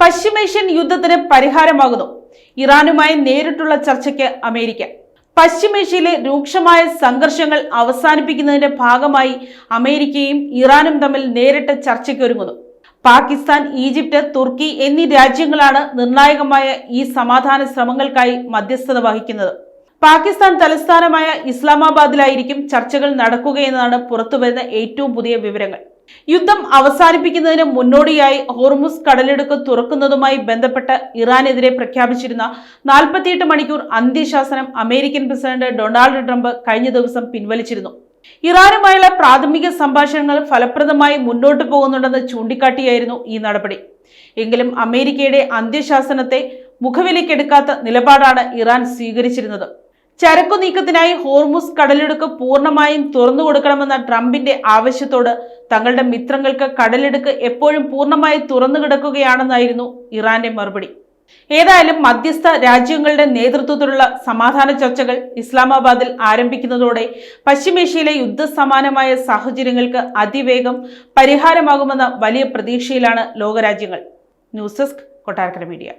പശ്ചിമേഷ്യൻ യുദ്ധത്തിന് പരിഹാരമാകുന്നു. ഇറാനുമായി നേരിട്ടുള്ള ചർച്ചയ്ക്ക് അമേരിക്ക. പശ്ചിമേഷ്യയിലെ രൂക്ഷമായ സംഘർഷങ്ങൾ അവസാനിപ്പിക്കുന്നതിന്റെ ഭാഗമായി അമേരിക്കയും ഇറാനും തമ്മിൽ നേരിട്ട് ചർച്ചയ്ക്കൊരുങ്ങുന്നു. പാകിസ്ഥാൻ, ഈജിപ്ത്, തുർക്കി എന്നീ രാജ്യങ്ങളാണ് നിർണായകമായ ഈ സമാധാന ശ്രമങ്ങൾക്കായി മധ്യസ്ഥത വഹിക്കുന്നത്. പാകിസ്ഥാൻ തലസ്ഥാനമായ ഇസ്ലാമാബാദിലായിരിക്കും ചർച്ചകൾ നടക്കുകയെന്നാണ് പുറത്തുവരുന്ന ഏറ്റവും പുതിയ വിവരങ്ങൾ. യുദ്ധം അവസാനിപ്പിക്കുന്നതിന് മുന്നോടിയായി ഹോർമുസ് കടലിടുക്ക് തുറക്കുന്നതുമായി ബന്ധപ്പെട്ട് ഇറാനെതിരെ പ്രഖ്യാപിച്ചിരുന്ന 48 മണിക്കൂർ അന്ത്യശാസനം അമേരിക്കൻ പ്രസിഡന്റ് ഡൊണാൾഡ് ട്രംപ് കഴിഞ്ഞ ദിവസം പിൻവലിച്ചിരുന്നു. ഇറാനുമായുള്ള പ്രാഥമിക സംഭാഷണങ്ങൾ ഫലപ്രദമായി മുന്നോട്ടു പോകുന്നുണ്ടെന്ന് ചൂണ്ടിക്കാട്ടിയായിരുന്നു ഈ നടപടി. എങ്കിലും അമേരിക്കയുടെ അന്ത്യശാസനത്തെ മുഖവിലയ്ക്കെടുക്കാത്ത നിലപാടാണ് ഇറാൻ സ്വീകരിച്ചിരുന്നത്. ചരക്കു നീക്കത്തിനായി ഹോർമുസ് കടലിടുക്ക് പൂർണ്ണമായും തുറന്നു കൊടുക്കണമെന്ന ട്രംപിന്റെ ആവശ്യത്തോട് തങ്ങളുടെ മിത്രങ്ങൾക്ക് കടലിടുക്ക് എപ്പോഴും പൂർണ്ണമായി തുറന്നു കിടക്കുകയാണെന്നായിരുന്നു ഇറാന്റെ മറുപടി. ഏതായാലും മധ്യസ്ഥ രാജ്യങ്ങളുടെ നേതൃത്വത്തിലുള്ള സമാധാന ചർച്ചകൾ ഇസ്ലാമാബാദിൽ ആരംഭിക്കുന്നതോടെ പശ്ചിമേഷ്യയിലെ യുദ്ധസമാനമായ സാഹചര്യങ്ങൾക്ക് അതിവേഗം പരിഹാരമാകുമെന്ന വലിയ പ്രതീക്ഷയിലാണ് ലോകരാജ്യങ്ങൾ. News desk, Kottarakkara media.